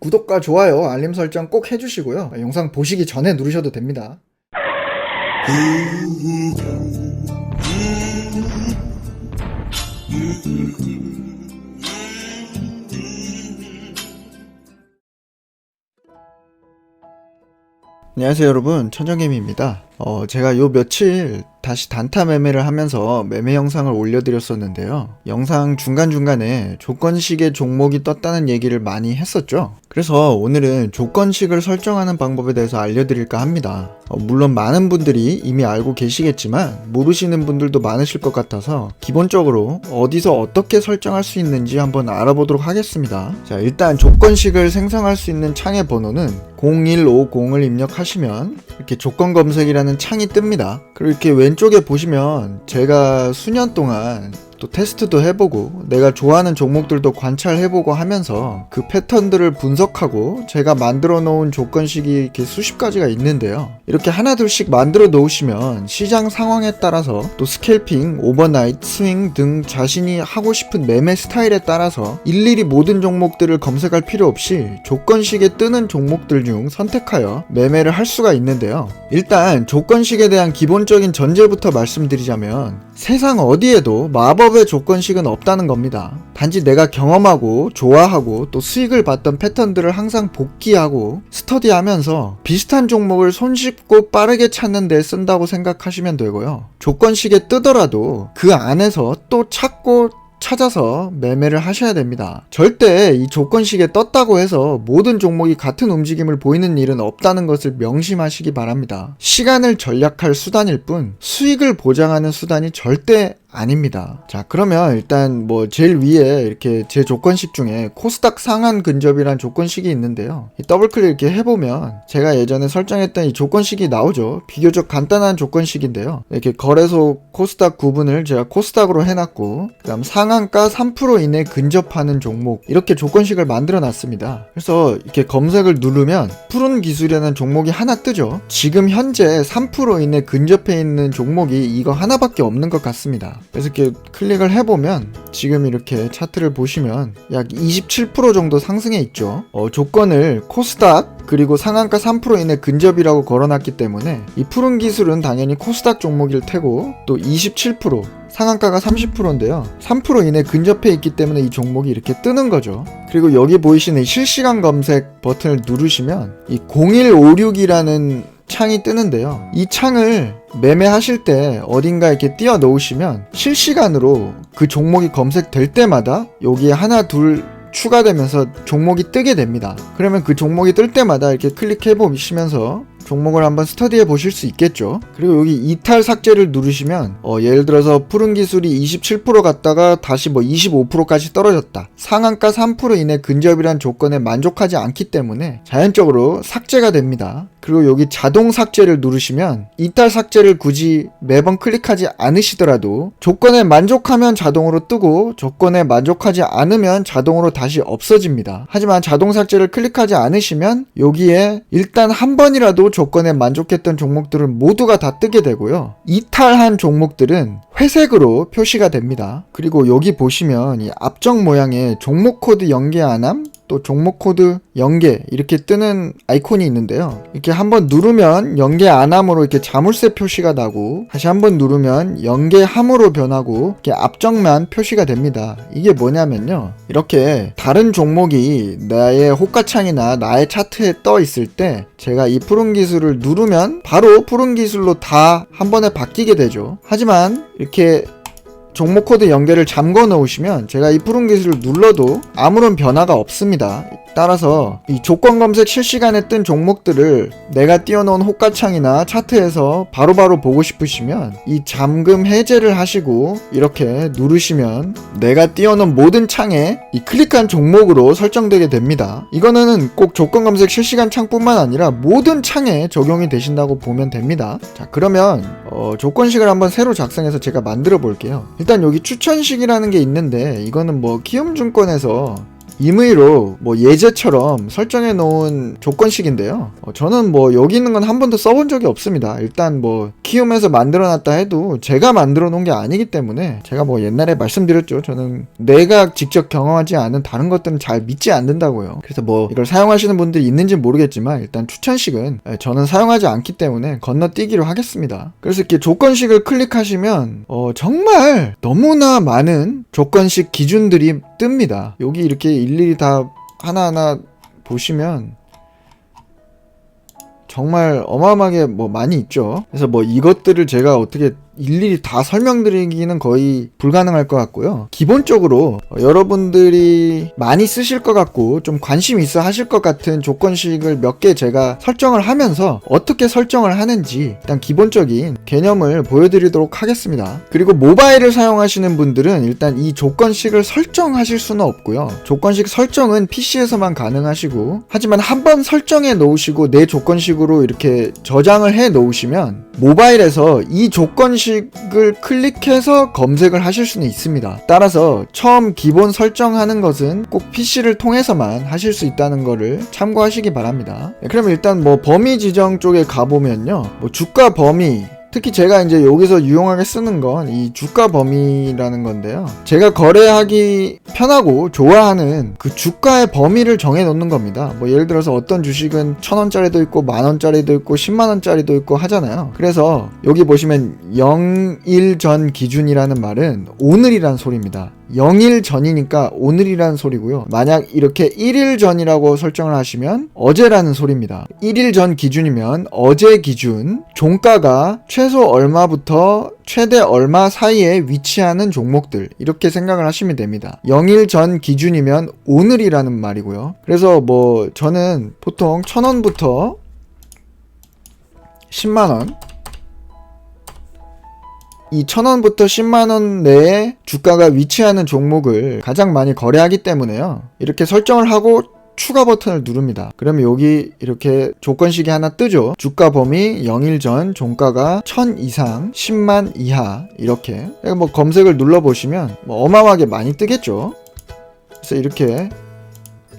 구독과 좋아요, 알림 설정 꼭 해주시고요. 영상 보시기 전에 누르셔도 됩니다. 안녕하세요 여러분, 천정개미입니다. 제가 요 며칠 다시 단타 매매를 하면서 매매 영상을 올려드렸었는데요. 영상 중간중간에 조건식의 종목이 떴다는 얘기를 많이 했었죠. 그래서 오늘은 조건식을 설정하는 방법에 대해서 알려드릴까 합니다. 물론 많은 분들이 이미 알고 계시겠지만 모르시는 분들도 많으실 것 같아서 기본적으로 어디서 어떻게 설정할 수 있는지 한번 알아보도록 하겠습니다. 자, 일단 조건식을 생성할 수 있는 창의 번호는 0150을 입력하시면 이렇게 조건 검색이라는 창이 뜹니다. 그리고 이렇게 왼쪽에 보시면 제가 수년 동안 또 테스트도 해보고 내가 좋아하는 종목들도 관찰해보고 하면서 그 패턴들을 분석하고 제가 만들어 놓은 조건식이 이렇게 수십 가지가 있는데요. 이렇게 하나둘씩 만들어 놓으시면 시장 상황에 따라서 또 스캘핑, 오버나이트, 스윙 등 자신이 하고 싶은 매매 스타일에 따라서 일일이 모든 종목들을 검색할 필요 없이 조건식에 뜨는 종목들 중 선택하여 매매를 할 수가 있는데요. 일단 조건식에 대한 기본적인 전제부터 말씀드리자면 세상 어디에도 마법의 조건식은 없다는 겁니다. 단지 내가 경험하고 좋아하고 또 수익을 봤던 패턴들을 항상 복기하고 스터디하면서 비슷한 종목을 손쉽고 빠르게 찾는 데 쓴다고 생각하시면 되고요. 조건식에 뜨더라도 그 안에서 또 찾아서 매매를 하셔야 됩니다. 절대 이 조건식에 떴다고 해서 모든 종목이 같은 움직임을 보이는 일은 없다는 것을 명심하시기 바랍니다. 시간을 절약할 수단일 뿐 수익을 보장하는 수단이 절대 아닙니다. 자, 그러면 일단 제일 위에 이렇게 제 조건식 중에 코스닥 상한 근접이란 조건식이 있는데요. 이 더블클릭 이렇게 해보면 제가 예전에 설정했던 이 조건식이 나오죠. 비교적 간단한 조건식인데요. 이렇게 거래소 코스닥 구분을 제가 코스닥으로 해놨고 그 다음 상한가 3% 이내 근접하는 종목 이렇게 조건식을 만들어 놨습니다. 그래서 이렇게 검색을 누르면 푸른 기술이라는 종목이 하나 뜨죠. 지금 현재 3% 이내 근접해 있는 종목이 이거 하나밖에 없는 것 같습니다. 그래서 이렇게 클릭을 해보면 지금 이렇게 차트를 보시면 약 27% 정도 상승해 있죠. 조건을 코스닥 그리고 상한가 3% 이내 근접이라고 걸어놨기 때문에 이 푸른 기술은 당연히 코스닥 종목일 테고 또 27% 상한가가 30%인데요 3% 이내 근접해 있기 때문에 이 종목이 이렇게 뜨는 거죠. 그리고 여기 보이시는 실시간 검색 버튼을 누르시면 이 0156이라는 창이 뜨는데요. 이 창을 매매하실 때 어딘가 이렇게 띄워 놓으시면 실시간으로 그 종목이 검색될 때마다 여기에 하나 둘 추가되면서 종목이 뜨게 됩니다. 그러면 그 종목이 뜰 때마다 이렇게 클릭해 보시면서 종목을 한번 스터디해 보실 수 있겠죠. 그리고 여기 이탈 삭제를 누르시면 예를 들어서 푸른 기술이 27% 갔다가 다시 25%까지 떨어졌다. 상한가 3% 이내 근접이란 조건에 만족하지 않기 때문에 자연적으로 삭제가 됩니다. 그리고 여기 자동 삭제를 누르시면 이탈 삭제를 굳이 매번 클릭하지 않으시더라도 조건에 만족하면 자동으로 뜨고 조건에 만족하지 않으면 자동으로 다시 없어집니다. 하지만 자동 삭제를 클릭하지 않으시면 여기에 일단 한 번이라도 조건에 만족했던 종목들은 모두가 다 뜨게 되고요. 이탈한 종목들은 회색으로 표시가 됩니다. 그리고 여기 보시면 이 앞쪽 모양에 종목 코드 연계 안함 또 종목 코드 연계 이렇게 뜨는 아이콘이 있는데요. 이렇게 한번 누르면 연계 안함으로 이렇게 자물쇠 표시가 나고 다시 한번 누르면 연계함으로 변하고 이렇게 앞쪽만 표시가 됩니다. 이게 뭐냐면요. 이렇게 다른 종목이 나의 호가창이나 나의 차트에 떠 있을 때 제가 이 푸른 기술을 누르면 바로 푸른 기술로 다 한 번에 바뀌게 되죠. 하지만 이렇게 종목 코드 연계를 잠궈 놓으시면 제가 이 푸른 기술을 눌러도 아무런 변화가 없습니다. 따라서 이 조건 검색 실시간에 뜬 종목들을 내가 띄워놓은 호가창이나 차트에서 바로바로 보고 싶으시면 이 잠금 해제를 하시고 이렇게 누르시면 내가 띄워놓은 모든 창에 이 클릭한 종목으로 설정되게 됩니다. 이거는 꼭 조건 검색 실시간 창뿐만 아니라 모든 창에 적용이 되신다고 보면 됩니다. 자, 그러면 조건식을 한번 새로 작성해서 제가 만들어 볼게요. 일단 여기 추천식이라는 게 있는데 이거는 키움증권에서 임의로 뭐 예제처럼 설정해 놓은 조건식인데요. 저는 뭐 여기 있는 건 한 번도 써본 적이 없습니다. 일단 뭐 키움에서 만들어 놨다 해도 제가 만들어 놓은 게 아니기 때문에, 제가 뭐 옛날에 말씀드렸죠. 저는 내가 직접 경험하지 않은 다른 것들은 잘 믿지 않는다고요. 그래서 뭐 이걸 사용하시는 분들이 있는지 모르겠지만 일단 추천식은 저는 사용하지 않기 때문에 건너뛰기로 하겠습니다. 그래서 이렇게 조건식을 클릭하시면 정말 너무나 많은 조건식 기준들이 뜹니다. 여기 이렇게 일일이 다 하나하나 보시면 정말 어마어마하게 뭐 많이 있죠. 그래서 뭐 이것들을 제가 어떻게 일일이 다 설명드리기는 거의 불가능할 것 같고요. 기본적으로 여러분들이 많이 쓰실 것 같고 좀 관심 있어 하실 것 같은 조건식을 몇 개 제가 설정을 하면서 어떻게 설정을 하는지 일단 기본적인 개념을 보여드리도록 하겠습니다. 그리고 모바일을 사용하시는 분들은 일단 이 조건식을 설정하실 수는 없고요. 조건식 설정은 PC에서만 가능하시고, 하지만 한번 설정해 놓으시고 내 조건식으로 이렇게 저장을 해 놓으시면 모바일에서 이 조건식을 클릭해서 검색을 하실 수는 있습니다. 따라서 처음 기본 설정하는 것은 꼭 PC를 통해서만 하실 수 있다는 거를 참고하시기 바랍니다. 그럼 일단 뭐 범위 지정 쪽에 가보면요, 뭐 주가 범위, 특히 제가 이제 여기서 유용하게 쓰는 건 이 주가 범위라는 건데요. 제가 거래하기 편하고 좋아하는 그 주가의 범위를 정해 놓는 겁니다. 뭐 예를 들어서 어떤 주식은 1,000원짜리도 있고 10,000원짜리도 있고 100,000원짜리도 있고 하잖아요. 그래서 여기 보시면 0일 전 기준이라는 말은 오늘이란 소리입니다. 0일 전이니까 오늘이라는 소리고요. 만약 이렇게 1일 전이라고 설정을 하시면 어제라는 소리입니다. 1일 전 기준이면 어제 기준, 종가가 최소 얼마부터 최대 얼마 사이에 위치하는 종목들, 이렇게 생각을 하시면 됩니다. 0일 전 기준이면 오늘이라는 말이고요. 그래서 뭐 저는 보통 1,000원부터 10만원, 이 1,000원부터 10만원 내에 주가가 위치하는 종목을 가장 많이 거래하기 때문에요. 이렇게 설정을 하고 추가 버튼을 누릅니다. 그러면 여기 이렇게 조건식이 하나 뜨죠. 주가 범위 0일 전, 종가가 1,000 이상, 10만 이하, 이렇게 뭐 검색을 눌러보시면 뭐 어마어마하게 많이 뜨겠죠. 그래서 이렇게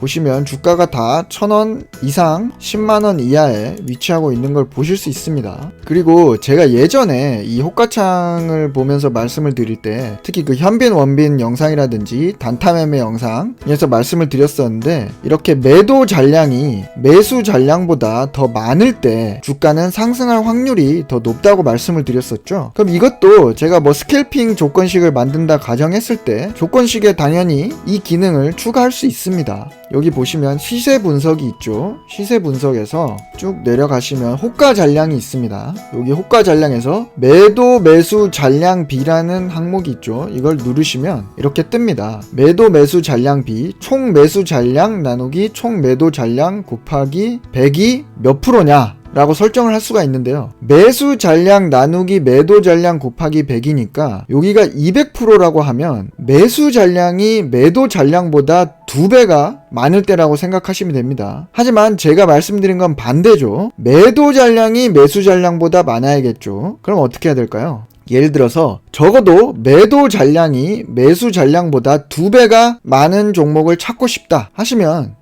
보시면 주가가 다 1,000원 이상 10만원 이하에 위치하고 있는 걸 보실 수 있습니다. 그리고 제가 예전에 이 호가창을 보면서 말씀을 드릴 때, 특히 그 현빈 원빈 영상이라든지 단타 매매 영상에서 말씀을 드렸었는데, 이렇게 매도 잔량이 매수 잔량보다 더 많을 때 주가는 상승할 확률이 더 높다고 말씀을 드렸었죠. 그럼 이것도 제가 뭐 스캘핑 조건식을 만든다 가정했을 때 조건식에 당연히 이 기능을 추가할 수 있습니다. 여기 보시면 시세 분석이 있죠. 시세 분석에서 쭉 내려가시면 호가 잔량이 있습니다. 여기 호가 잔량에서 매도 매수 잔량 비라는 항목이 있죠. 이걸 누르시면 이렇게 뜹니다. 매도 매수 잔량 비, 총 매수 잔량 나누기 총 매도 잔량 곱하기 100이 몇 프로냐 라고 설정을 할 수가 있는데요. 매수 잔량 나누기 매도 잔량 곱하기 100이니까 여기가 200%라고 하면 매수 잔량이 매도 잔량보다 2배가 많을 때라고 생각하시면 됩니다. 하지만 제가 말씀드린 건 반대죠. 매도 잔량이 매수 잔량보다 많아야겠죠. 그럼 어떻게 해야 될까요? 예를 들어서 적어도 매도 잔량이 매수 잔량보다 2배가 많은 종목을 찾고 싶다 하시면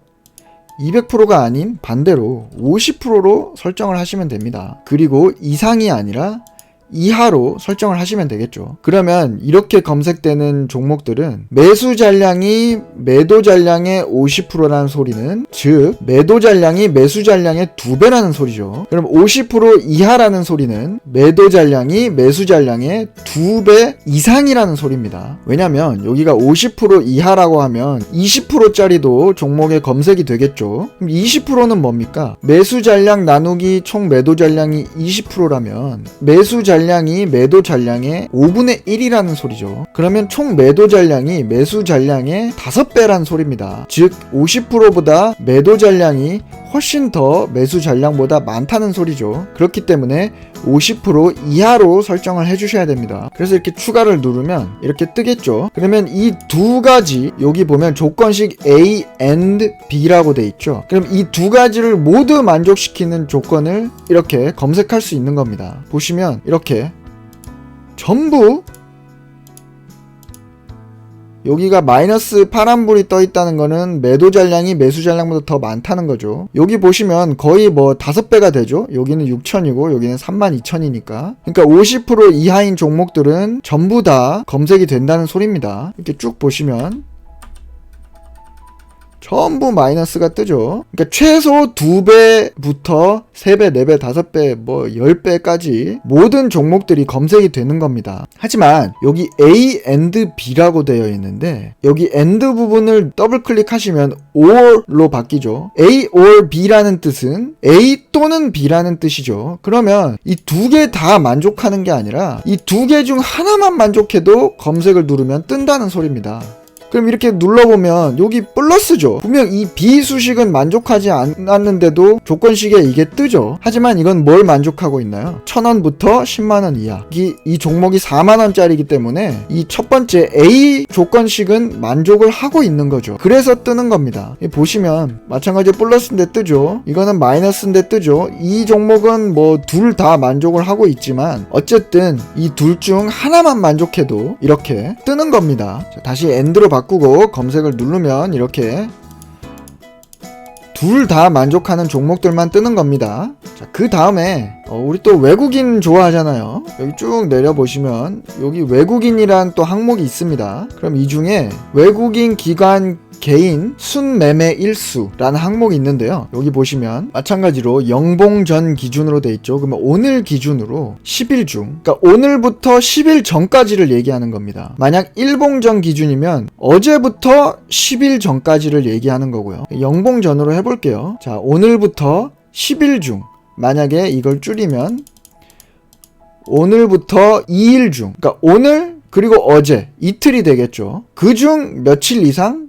200%가 아닌 반대로 50%로 설정을 하시면 됩니다. 그리고 이상이 아니라 이하로 설정을 하시면 되겠죠. 그러면 이렇게 검색되는 종목들은 매수 잔량이 매도 잔량의 50%라는 소리는, 즉 매도 잔량이 매수 잔량의 2배라는 소리죠. 그럼 50% 이하라는 소리는 매도 잔량이 매수 잔량의 2배 이상이라는 소리입니다. 왜냐면 여기가 50% 이하라고 하면 20%짜리도 종목에 검색이 되겠죠. 그럼 20%는 뭡니까? 매수 잔량 나누기 총 매도 잔량이 20%라면 매수 잔량이 매도 잔량의 5분의 1이라는 소리죠. 그러면 총 매도 잔량이 매수 잔량의 5배라는 소리입니다. 즉 50%보다 매도 잔량이 훨씬 더 매수 잔량보다 많다는 소리죠. 그렇기 때문에 50% 이하로 설정을 해주셔야 됩니다. 그래서 이렇게 추가를 누르면 이렇게 뜨겠죠. 그러면 이 두 가지, 여기 보면 조건식 A and B라고 돼 있죠. 그럼 이 두 가지를 모두 만족시키는 조건을 이렇게 검색할 수 있는 겁니다. 보시면 이렇게 전부 여기가 마이너스 파란불이 떠 있다는 거는 매도 잔량이 매수 잔량보다 더 많다는 거죠. 여기 보시면 거의 뭐 5배가 되죠. 여기는 6천이고 여기는 32,000이니까. 그러니까 50% 이하인 종목들은 전부 다 검색이 된다는 소리입니다. 이렇게 쭉 보시면 전부 마이너스가 뜨죠. 그러니까 최소 2배부터 3배, 4배, 5배, 뭐 10배까지 모든 종목들이 검색이 되는 겁니다. 하지만 여기 A and B라고 되어 있는데 여기 and 부분을 더블 클릭하시면 or로 바뀌죠. A or B라는 뜻은 A 또는 B라는 뜻이죠. 그러면 이 두 개 다 만족하는 게 아니라 이 두 개 중 하나만 만족해도 검색을 누르면 뜬다는 소리입니다. 그럼 이렇게 눌러보면 여기 플러스죠. 분명 이 B 수식은 만족하지 않았는데도 조건식에 이게 뜨죠. 하지만 이건 뭘 만족하고 있나요? 1,000원부터 10만원 이하. 이 종목이 4만원짜리이기 때문에 이 첫 번째 A 조건식은 만족을 하고 있는 거죠. 그래서 뜨는 겁니다. 보시면 마찬가지로 플러스인데 뜨죠. 이거는 마이너스인데 뜨죠. 이 종목은 뭐 둘 다 만족을 하고 있지만 어쨌든 이 둘 중 하나만 만족해도 이렇게 뜨는 겁니다. 자, 다시 AND로 바꾸고 검색을 누르면 이렇게 둘 다 만족하는 종목들만 뜨는 겁니다. 자, 그 다음에 우리 또 외국인 좋아하잖아요. 여기 쭉 내려보시면 여기 외국인이란 또 항목이 있습니다. 그럼 이 중에 외국인 기관 개인 순매매 일수라는 항목이 있는데요. 여기 보시면 마찬가지로 영봉전 기준으로 돼 있죠. 그러면 오늘 기준으로 10일 중, 그러니까 오늘부터 10일 전까지를 얘기하는 겁니다. 만약 일봉전 기준이면 어제부터 10일 전까지를 얘기하는 거고요. 영봉전으로 해볼게요. 자, 오늘부터 10일 중, 만약에 이걸 줄이면 오늘부터 2일 중, 그러니까 오늘 그리고 어제 이틀이 되겠죠. 그중 며칠 이상,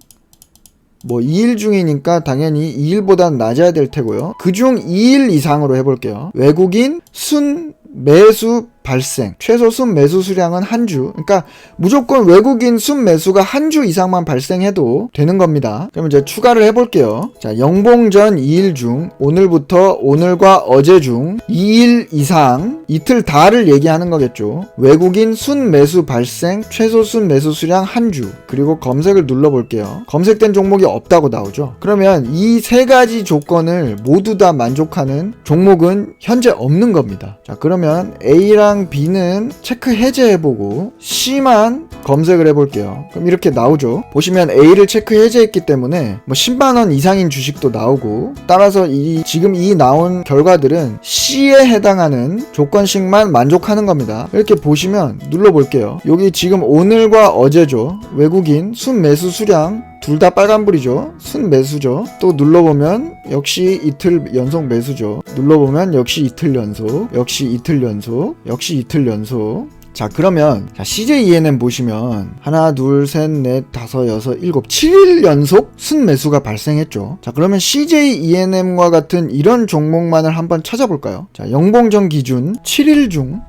뭐 2일 중이니까 당연히 2일보다는 낮아야 될 테고요. 그중 2일 이상으로 해볼게요. 외국인 순 매수 발생, 최소 순 매수 수량은 한 주. 그러니까 무조건 외국인 순 매수가 한 주 이상만 발생해도 되는 겁니다. 그럼 이제 추가를 해볼게요. 자, 영봉전 2일 중, 오늘부터 오늘과 어제 중 2일 이상, 이틀 다를 얘기하는 거겠죠. 외국인 순 매수 발생, 최소 순 매수 수량 한 주. 그리고 검색을 눌러볼게요. 검색된 종목이 없다고 나오죠. 그러면 이 세 가지 조건을 모두 다 만족하는 종목은 현재 없는 겁니다. 자, 그러면 A랑 B는 체크 해제해보고 C만 검색을 해볼게요. 그럼 이렇게 나오죠. 보시면 A를 체크 해제했기 때문에 뭐 10만원 이상인 주식도 나오고, 따라서 지금 이 나온 결과들은 C에 해당하는 조건식만 만족하는 겁니다. 이렇게 보시면 눌러볼게요. 여기 지금 오늘과 어제죠. 외국인 순매수 수량 둘 다 빨간불이죠. 순매수죠. 또 눌러보면 역시 이틀 연속 매수죠. 눌러보면 역시 이틀 연속, 역시 이틀 연속, 역시 이틀 연속. 자, 그러면 CJ-ENM 보시면 하나, 둘, 셋, 넷, 다섯, 여섯, 일곱, 7일 연속 순매수가 발생했죠. 자, 그러면 CJ-ENM과 같은 이런 종목만을 한번 찾아볼까요? 자, 영봉전 기준 7일 중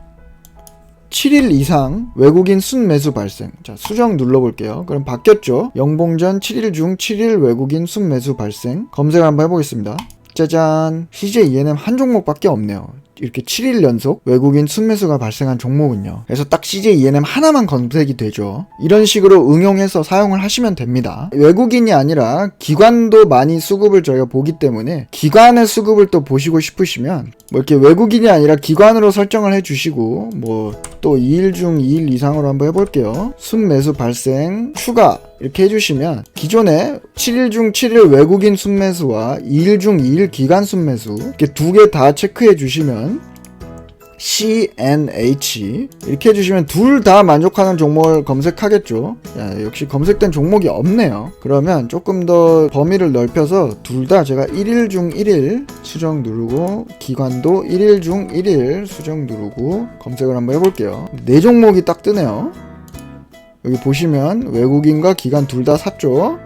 7일 이상 외국인 순매수 발생. 자, 수정 눌러볼게요. 그럼 바뀌었죠. 영봉전 7일 중 7일 외국인 순매수 발생. 검색을 한번 해보겠습니다. 짜잔, CJ-ENM 한 종목밖에 없네요. 이렇게 7일 연속 외국인 순매수가 발생한 종목은요. 그래서 딱 CJ-ENM 하나만 검색이 되죠. 이런 식으로 응용해서 사용을 하시면 됩니다. 외국인이 아니라 기관도 많이 수급을 저희가 보기 때문에 기관의 수급을 또 보시고 싶으시면 뭐 이렇게 외국인이 아니라 기관으로 설정을 해주시고, 뭐 또 2일 중 2일 이상으로 한번 해볼게요. 순매수 발생 추가 이렇게 해주시면 기존에 7일 중 7일 외국인 순매수와 2일 중 2일 기관 순매수 이렇게 두 개 다 체크해 주시면 CNH 이렇게 해주시면 둘 다 만족하는 종목을 검색하겠죠. 야, 역시 검색된 종목이 없네요. 그러면 조금 더 범위를 넓혀서 둘 다 제가 1일 중 1일 수정 누르고, 기관도 1일 중 1일 수정 누르고 검색을 한번 해볼게요. 네 종목이 딱 뜨네요. 여기 보시면 외국인과 기관 둘 다 샀죠.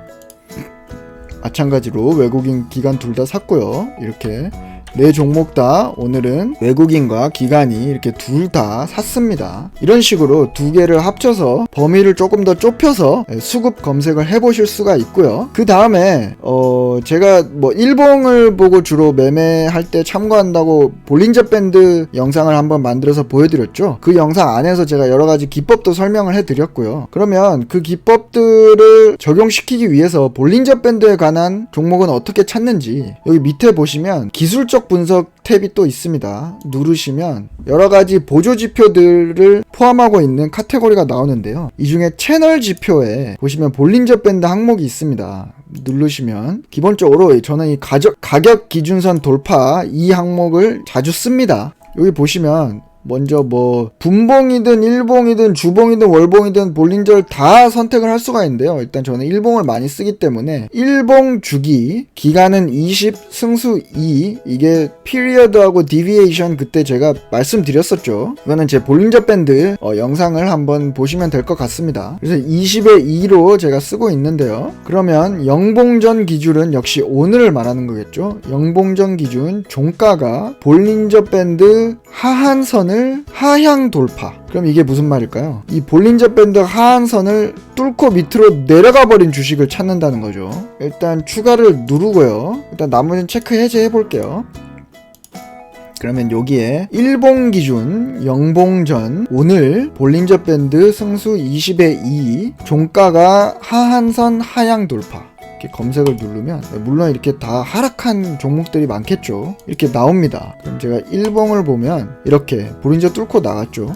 마찬가지로 외국인 기관 둘 다 샀고요. 이렇게 네 종목 다 오늘은 외국인과 기관이 이렇게 둘 다 샀습니다. 이런 식으로 두 개를 합쳐서 범위를 조금 더 좁혀서 수급 검색을 해보실 수가 있고요. 그 다음에 제가 뭐 일봉을 보고 주로 매매할 때 참고한다고 볼린저 밴드 영상을 한번 만들어서 보여드렸죠. 그 영상 안에서 제가 여러가지 기법도 설명을 해드렸고요. 그러면 그 기법들을 적용시키기 위해서 볼린저 밴드에 관한 종목은 어떻게 찾는지 여기 밑에 보시면 기술적 분석 탭이 또 있습니다. 누르시면 여러가지 보조 지표들을 포함하고 있는 카테고리가 나오는데요. 이 중에 채널 지표에 보시면 볼린저 밴드 항목이 있습니다. 누르시면 기본적으로 저는 이 가격 기준선 돌파 이 항목을 자주 씁니다. 여기 보시면 먼저 뭐 분봉이든 일봉이든 주봉이든 월봉이든 볼린저를 다 선택을 할 수가 있는데요. 일단 저는 일봉을 많이 쓰기 때문에 일봉 주기 기간은 20 승수 2 이게 피리어드하고 디비에이션 그때 제가 말씀드렸었죠. 이거는 제 볼린저 밴드 영상을 한번 보시면 될 것 같습니다. 그래서 20의 2로 제가 쓰고 있는데요. 그러면 영봉전 기준은 역시 오늘을 말하는 거겠죠. 영봉전 기준 종가가 볼린저 밴드 하한선을 하향 돌파. 그럼 이게 무슨 말일까요? 이 볼린저 밴드 하한선을 뚫고 밑으로 내려가 버린 주식을 찾는다는 거죠. 일단 추가를 누르고요. 일단 나머지는 체크 해제해 볼게요. 그러면 여기에 일봉 기준 영봉전 오늘 볼린저 밴드 승수 20의 2 종가가 하한선 하향 돌파. 검색을 누르면 물론 이렇게 다 하락한 종목들이 많겠죠. 이렇게 나옵니다. 그럼 제가 일봉을 보면 이렇게 볼린저 뚫고 나갔죠.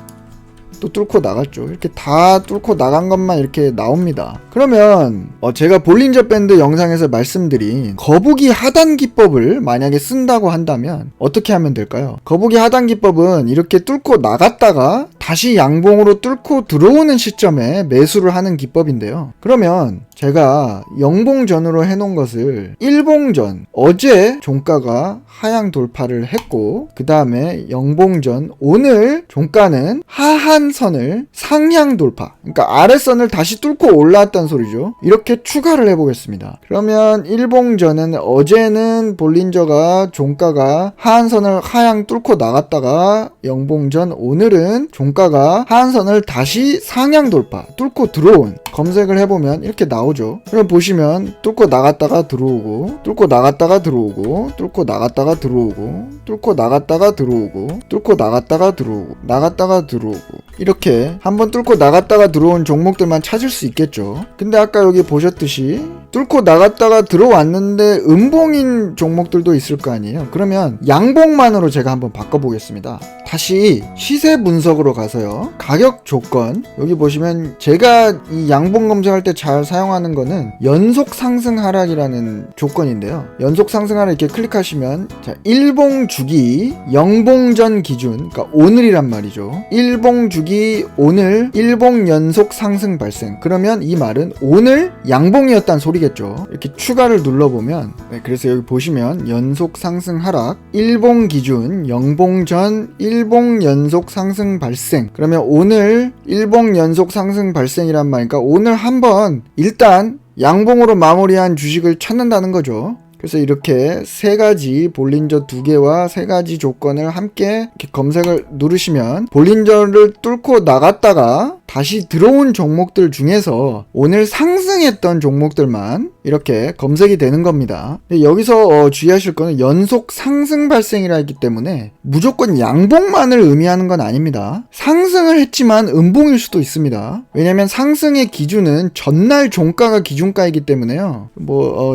또 뚫고 나갔죠. 이렇게 다 뚫고 나간 것만 이렇게 나옵니다. 그러면 제가 볼린저 밴드 영상에서 말씀드린 거북이 하단 기법을 만약에 쓴다고 한다면 어떻게 하면 될까요? 거북이 하단 기법은 이렇게 뚫고 나갔다가 다시 양봉으로 뚫고 들어오는 시점에 매수를 하는 기법인데요. 그러면 제가 영봉전으로 해놓은 것을 일봉전 어제 종가가 하향 돌파를 했고 그 다음에 영봉전 오늘 종가는 하한선을 상향 돌파, 그러니까 아랫선을 다시 뚫고 올라왔다는 소리죠. 이렇게 추가를 해보겠습니다. 그러면 일봉전은 어제는 볼린저가 종가가 하한선을 하향 뚫고 나갔다가 영봉전 오늘은 종가가 하한선을 다시 상향 돌파 뚫고 들어온, 검색을 해보면 이렇게 나오죠. 그럼 보시면 뚫고 나갔다가 들어오고 뚫고 나갔다가 들어오고 뚫고 나갔다가 들어오고 뚫고 나갔다가 들어오고 뚫고 나갔다가 들어오고 나갔다가 들어오고 이렇게 한번 뚫고 나갔다가 들어온 종목들만 찾을 수 있겠죠. 근데 아까 여기 보셨듯이 뚫고 나갔다가 들어왔는데 음봉인 종목들도 있을 거 아니에요. 그러면 양봉만으로 제가 한번 바꿔보겠습니다. 다시 시세 분석으로 가서요. 가격 조건 여기 보시면 제가 이 양봉 검색할 때 잘 사용하는 거는 연속 상승 하락이라는 조건인데요. 연속 상승 하락 이렇게 클릭하시면 자, 일봉 주기 영봉전 기준, 그러니까 오늘이란 말이죠. 일봉 주기 오늘 일봉 연속 상승 발생. 그러면 이 말은 오늘 양봉이었다는 소리겠죠. 이렇게 추가를 눌러보면 그래서 여기 보시면 연속 상승 하락 일봉 기준 영봉전 일봉 연속 상승 발생. 그러면 오늘 일봉 연속 상승 발생이란 말이니까 오늘 한번 일단 양봉으로 마무리한 주식을 찾는다는 거죠. 그래서 이렇게 세 가지 볼린저 두 개와 세 가지 조건을 함께 이렇게 검색을 누르시면 볼린저를 뚫고 나갔다가 다시 들어온 종목들 중에서 오늘 상승했던 종목들만 이렇게 검색이 되는 겁니다. 여기서 주의하실 거는 연속 상승 발생이라 했기 때문에 무조건 양봉만을 의미하는 건 아닙니다. 상승을 했지만 음봉일 수도 있습니다. 왜냐면 상승의 기준은 전날 종가가 기준가이기 때문에요.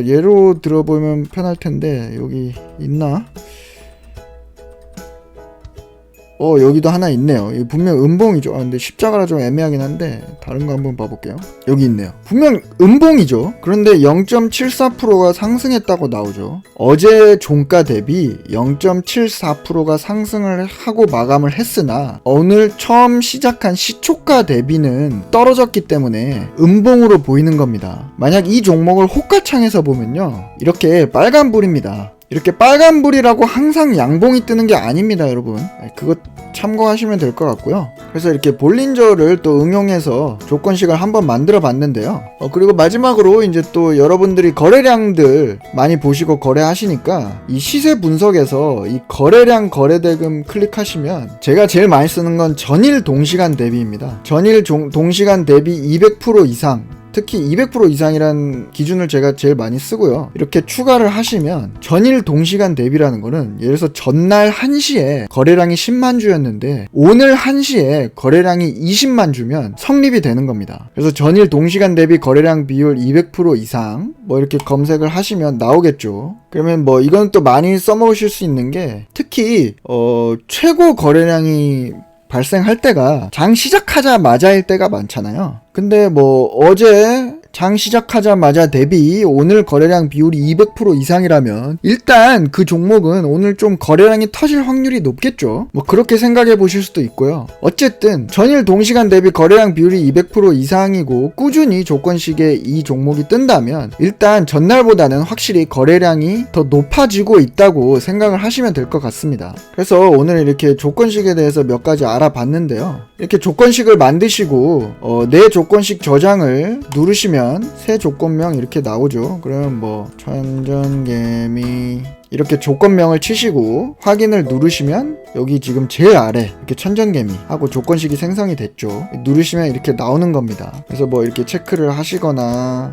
예로 들어보면 편할 텐데 여기 있나? 여기도 하나 있네요. 분명 음봉이죠. 근데 십자가라 좀 애매하긴 한데 다른 거 한번 봐볼게요. 여기 있네요. 분명 음봉이죠. 그런데 0.74%가 상승했다고 나오죠. 어제 종가 대비 0.74%가 상승을 하고 마감을 했으나 오늘 처음 시작한 시초가 대비는 떨어졌기 때문에 음봉으로 보이는 겁니다. 만약 이 종목을 호가창에서 보면요. 이렇게 빨간불입니다. 이렇게 빨간불이라고 항상 양봉이 뜨는 게 아닙니다, 여러분. 그거 참고하시면 될 것 같고요. 그래서 이렇게 볼린저를 또 응용해서 조건식을 한번 만들어 봤는데요. 그리고 마지막으로 이제 또 여러분들이 거래량들 많이 보시고 거래하시니까 이 시세 분석에서 이 거래량 거래대금 클릭하시면 제가 제일 많이 쓰는 건 전일 동시간 대비입니다. 전일 동시간 대비 200% 이상, 특히 200% 이상이란 기준을 제가 제일 많이 쓰고요. 이렇게 추가를 하시면 전일 동시간 대비라는 거는 예를 들어서 전날 1시에 거래량이 10만 주였는데 오늘 1시에 거래량이 20만 주면 성립이 되는 겁니다. 그래서 전일 동시간 대비 거래량 비율 200% 이상 뭐 이렇게 검색을 하시면 나오겠죠. 그러면 뭐 이건 또 많이 써먹으실 수 있는 게 특히 최고 거래량이 발생할 때가 장 시작하자마자일 때가 많잖아요. 근데 뭐 어제 장 시작하자마자 대비 오늘 거래량 비율이 200% 이상이라면 일단 그 종목은 오늘 좀 거래량이 터질 확률이 높겠죠. 뭐 그렇게 생각해 보실 수도 있고요. 어쨌든 전일 동시간 대비 거래량 비율이 200% 이상이고 꾸준히 조건식에 이 종목이 뜬다면 일단 전날보다는 확실히 거래량이 더 높아지고 있다고 생각을 하시면 될 것 같습니다. 그래서 오늘 이렇게 조건식에 대해서 몇 가지 알아봤는데요. 이렇게 조건식을 만드시고 내 조건식 저장을 누르시면 새 조건명 이렇게 나오죠. 그러면 뭐 천전개미 이렇게 조건명을 치시고 확인을 누르시면 여기 지금 제일 아래 이렇게 천전개미 하고 조건식이 생성이 됐죠. 누르시면 이렇게 나오는 겁니다. 그래서 뭐 이렇게 체크를 하시거나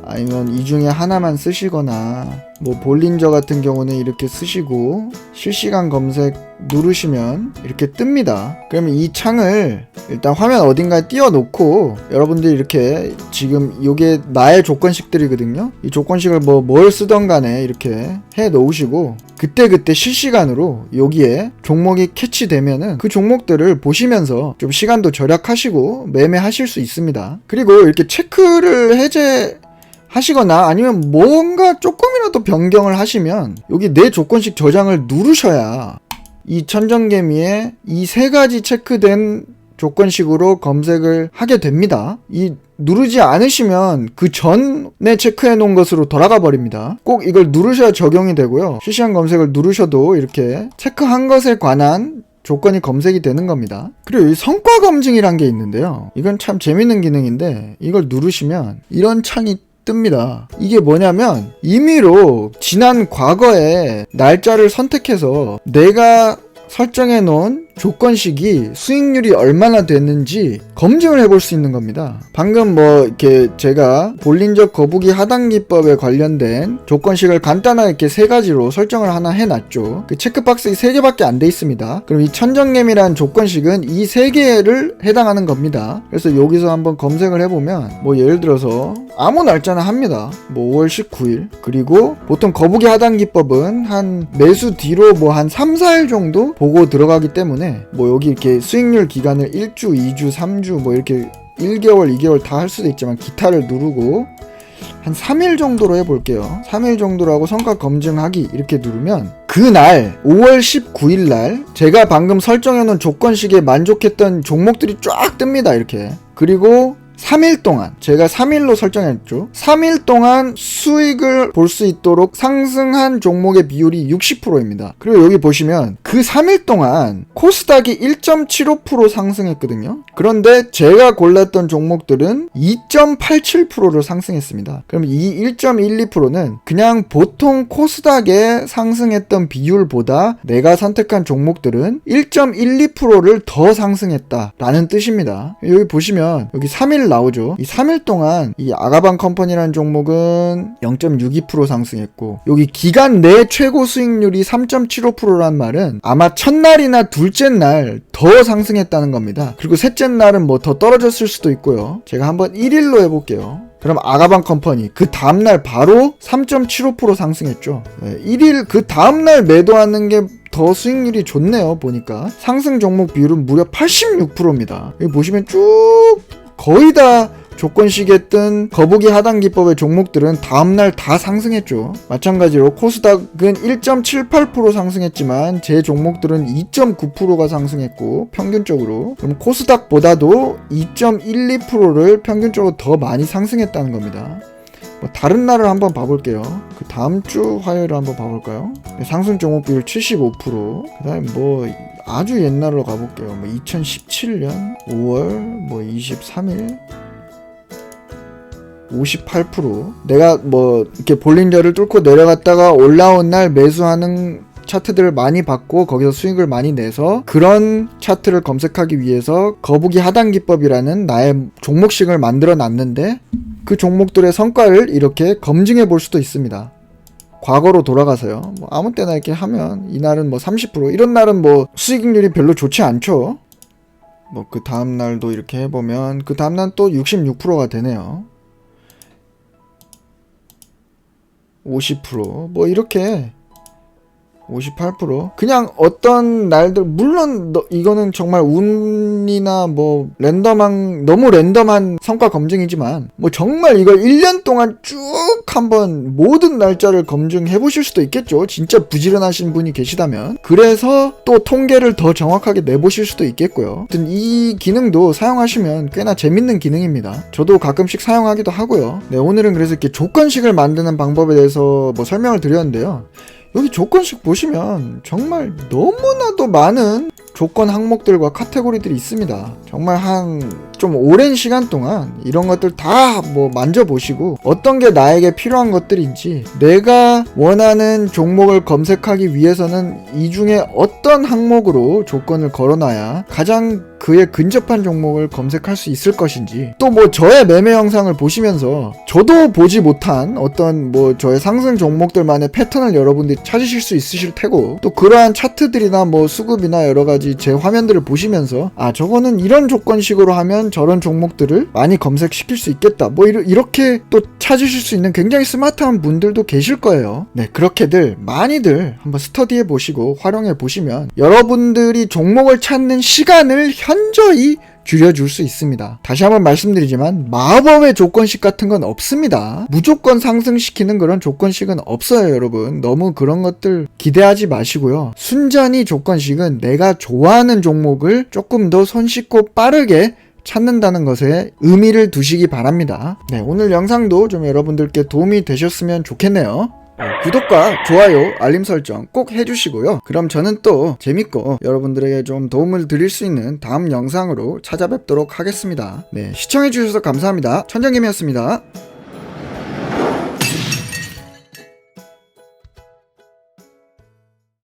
아니면 이 중에 하나만 쓰시거나 뭐 볼린저 같은 경우는 이렇게 쓰시고 실시간 검색 누르시면 이렇게 뜹니다. 그러면 이 창을 일단 화면 어딘가에 띄워놓고 여러분들이 이렇게 지금 이게 나의 조건식들이거든요. 이 조건식을 뭘 쓰던 간에 이렇게 해 놓으시고 그때그때 실시간으로 여기에 종목이 캐치되면은 그 종목들을 보시면서 좀 시간도 절약하시고 매매하실 수 있습니다. 그리고 이렇게 체크를 하시거나 아니면 뭔가 조금이라도 변경을 하시면 여기 내 조건식 저장을 누르셔야 이 천정개미에 이 세 가지 체크된 조건식으로 검색을 하게 됩니다. 이 누르지 않으시면 그 전에 체크해 놓은 것으로 돌아가 버립니다. 꼭 이걸 누르셔야 적용이 되고요. 실시간 검색을 누르셔도 이렇게 체크한 것에 관한 조건이 검색이 되는 겁니다. 그리고 이 성과 검증이란 게 있는데요. 이건 참 재밌는 기능인데 이걸 누르시면 이런 창이 뜹니다. 이게 뭐냐면 임의로 지난 과거의 날짜를 선택해서 내가 설정해 놓은 조건식이 수익률이 얼마나 됐는지 검증을 해볼 수 있는 겁니다. 방금 뭐 이렇게 제가 볼린저 거북이 하단 기법에 관련된 조건식을 간단하게 이렇게 세 가지로 설정을 하나 해놨죠. 그 체크박스 3개밖에 안 돼 있습니다. 그럼 이 천정개미라는 조건식은 이 3개를 해당하는 겁니다. 그래서 여기서 한번 검색을 해보면 뭐 예를 들어서 아무 날짜나 합니다. 뭐 5월 19일 그리고 보통 거북이 하단 기법은 한 매수 뒤로 뭐 한 3-4일 정도 보고 들어가기 때문에 뭐 여기 이렇게 수익률 기간을 1주, 2주, 3주 뭐 이렇게 1개월, 2개월 다 할 수도 있지만 기타를 누르고 한 3일 정도로 해볼게요. 3일 정도로 하고 성과 검증하기 이렇게 누르면 그날 5월 19일 날 제가 방금 설정해놓은 조건식에 만족했던 종목들이 쫙 뜹니다. 이렇게. 그리고 3일 동안 제가 3일로 설정했죠. 3일 동안 수익을 볼 수 있도록 상승한 종목의 비율이 60%입니다. 그리고 여기 보시면 그 3일 동안 코스닥이 1.75% 상승했거든요. 그런데 제가 골랐던 종목들은 2.87%를 상승했습니다. 그럼 이 1.12%는 그냥 보통 코스닥에 상승했던 비율보다 내가 선택한 종목들은 1.12%를 더 상승했다라는 뜻입니다. 여기 보시면 여기 3일 나오죠. 이 3일 동안 이 아가방 컴퍼니라는 종목은 0.62% 상승했고 여기 기간 내 최고 수익률이 3.75%란 말은 아마 첫날이나 둘째 날 더 상승했다는 겁니다. 그리고 셋째 날은 뭐 더 떨어졌을 수도 있고요. 제가 한번 1일로 해볼게요. 그럼 아가방 컴퍼니 그 다음날 바로 3.75% 상승했죠. 1일 그 다음날 매도하는 게 더 수익률이 좋네요. 보니까 상승 종목 비율은 무려 86%입니다. 여기 보시면 쭉 거의 다 조건식에 뜬 거북이 하단 기법의 종목들은 다음날 다 상승했죠. 마찬가지로 코스닥은 1.78% 상승했지만 제 종목들은 2.9%가 상승했고 평균적으로 그럼 코스닥보다도 2.12%를 평균적으로 더 많이 상승했다는 겁니다. 뭐 다른 날을 한번 봐볼게요. 그 다음 주 화요일을 한번 봐볼까요? 네, 상승 종목 비율 75%. 그 다음에 뭐 아주 옛날로 가볼게요. 뭐 2017년 5월 뭐 23일 58%. 내가 뭐 이렇게 볼린저를 뚫고 내려갔다가 올라온 날 매수하는 차트들을 많이 봤고 거기서 수익을 많이 내서 그런 차트를 검색하기 위해서 거북이 하단 기법이라는 나의 종목식을 만들어 놨는데 그 종목들의 성과를 이렇게 검증해 볼 수도 있습니다. 과거로 돌아가서요. 뭐 아무 때나 이렇게 하면 이날은 뭐 30% 이런 날은 뭐 수익률이 별로 좋지 않죠. 뭐 그 다음 날도 이렇게 해보면 그 다음 날 또 66%가 되네요. 50% 이렇게 58% 그냥 어떤 날들 물론 이거는 정말 운이나 뭐 랜덤한 너무 랜덤한 성과 검증이지만 뭐 정말 이걸 1년 동안 쭉 한번 모든 날짜를 검증해 보실 수도 있겠죠. 진짜 부지런하신 분이 계시다면. 그래서 또 통계를 더 정확하게 내보실 수도 있겠고요. 아무튼 이 기능도 사용하시면 꽤나 재밌는 기능입니다. 저도 가끔씩 사용하기도 하고요. 네, 오늘은 그래서 이렇게 조건식을 만드는 방법에 대해서 뭐 설명을 드렸는데요. 여기 조건식 보시면 정말 너무나도 많은 조건 항목들과 카테고리들이 있습니다. 정말 한 좀 오랜 시간 동안 이런 것들 다 뭐 만져보시고 어떤 게 나에게 필요한 것들인지 내가 원하는 종목을 검색하기 위해서는 이 중에 어떤 항목으로 조건을 걸어놔야 가장 그에 근접한 종목을 검색할 수 있을 것인지 또 뭐 저의 매매 영상을 보시면서 저도 보지 못한 어떤 뭐 저의 상승 종목들만의 패턴을 여러분들이 찾으실 수 있으실 테고 또 그러한 차트들이나 뭐 수급이나 여러가지 제 화면들을 보시면서 아 저거는 이런 조건식으로 하면 저런 종목들을 많이 검색시킬 수 있겠다 뭐 이렇게 또 찾으실 수 있는 굉장히 스마트한 분들도 계실 거예요. 네, 그렇게들 많이들 한번 스터디해 보시고 활용해 보시면 여러분들이 종목을 찾는 시간을 현저히 줄여줄 수 있습니다. 다시 한번 말씀드리지만 마법의 조건식 같은 건 없습니다. 무조건 상승시키는 그런 조건식은 없어요, 여러분. 너무 그런 것들 기대하지 마시고요. 순전히 조건식은 내가 좋아하는 종목을 조금 더 손쉽고 빠르게 찾는다는 것에 의미를 두시기 바랍니다. 네, 오늘 영상도 좀 여러분들께 도움이 되셨으면 좋겠네요. 구독과 좋아요, 알림 설정 꼭 해주시고요. 그럼 저는 또 재밌고 여러분들에게 좀 도움을 드릴 수 있는 다음 영상으로 찾아뵙도록 하겠습니다. 네, 시청해주셔서 감사합니다. 천정님이었습니다.